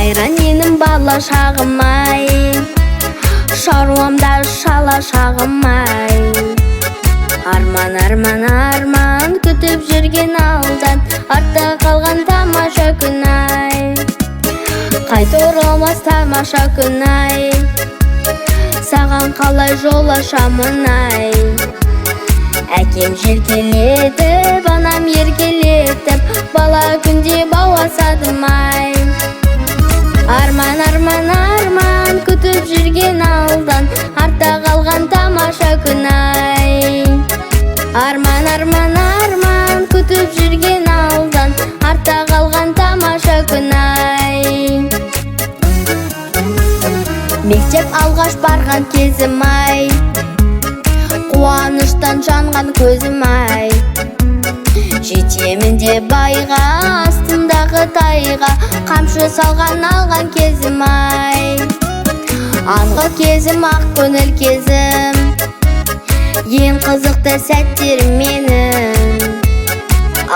қайран менің бала шағым-ай, шаруамда шала шағым-ай. Арман, арман, арман күтіп жүрген алдан, артта қалған тамаша күн-ай, қайта оралмас тамаша күн-ай. Саған қалай жол ашамын-ай, әкем желкелетіп, анам еркелетіп, бала күнде бауасадым-ай. Арман, арман, арман күтіп жүрген алдан, артта қалған тамаша күн-ай. Арман, арман, арман күтіп жүрген алдан, артта қалған тамаша күн-ай. Мектеп алғаш барған кезім-ай, қуаныштан жанған көзім-ай. Жетемін де байға, астындағы тайға, қамшы салған алған кезім-ай. Алғы кезім, ақ көңіл кезім, ең қызықты сәттерім менің.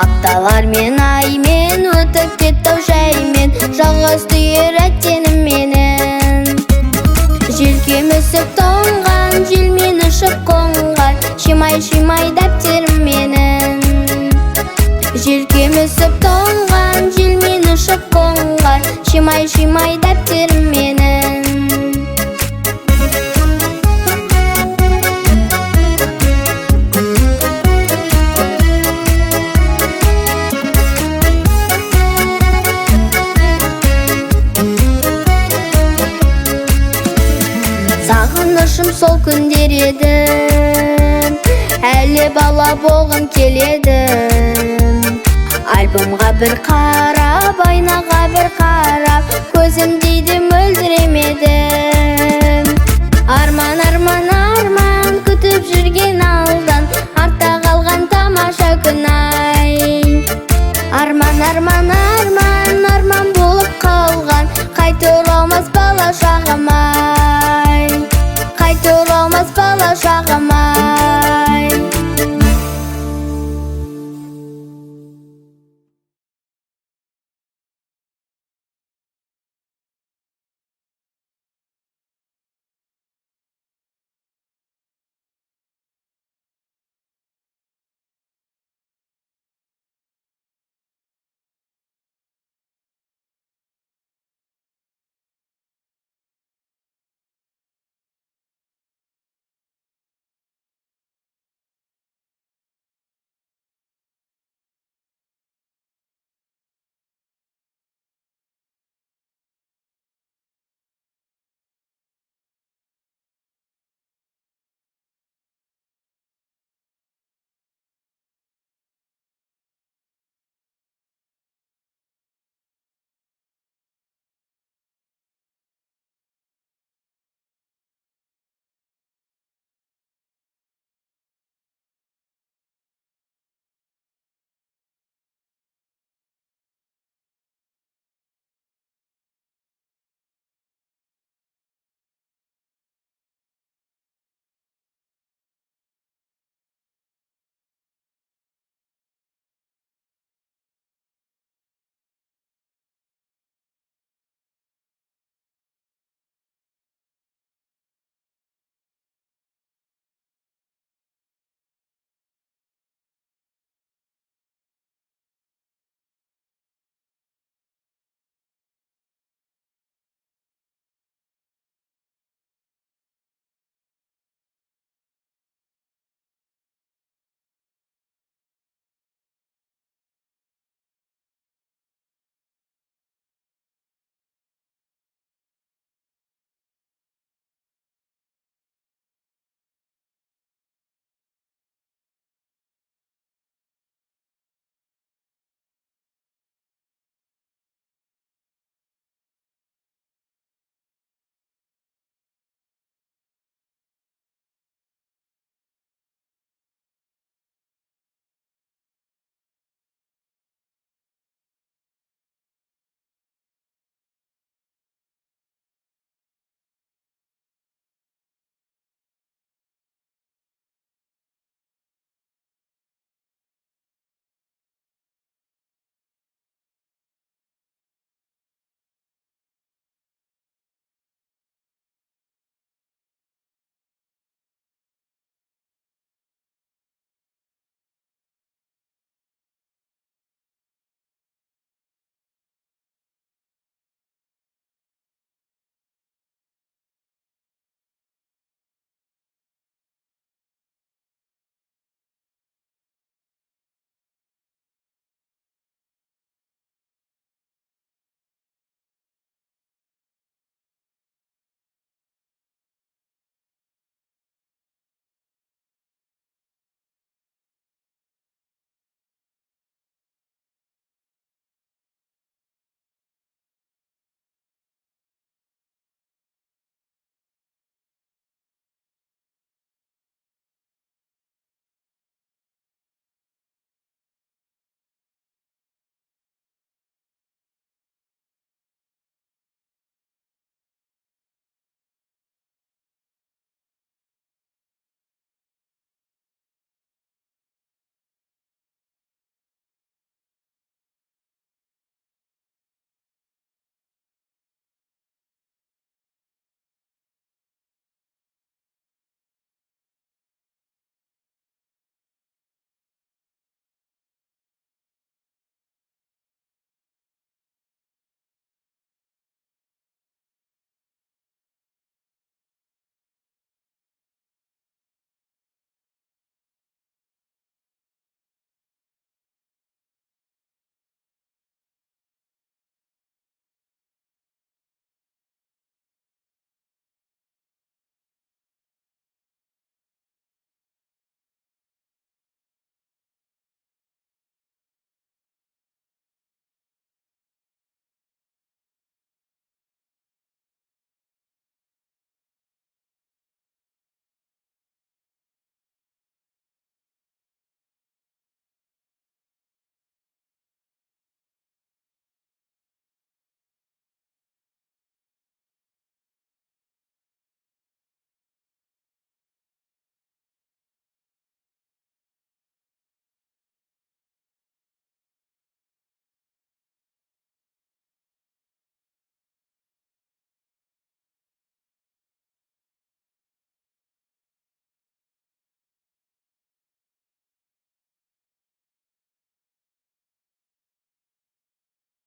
Апталар мен аймен өтіп кетті жаймен, жалғыз түйір әттенім менің. Желкем өсіп тоңған, желмен ұшып қонған, шимай-шимай дәптерім менің. Желкем өсіп тоңған, желмен ұшып қонған, шимай-шимай дәптерім менің. Сағынышым сол күндер еді, әлі бала болғым келеді. Альбомға бір қарап, айнаға бір қарап, көзімде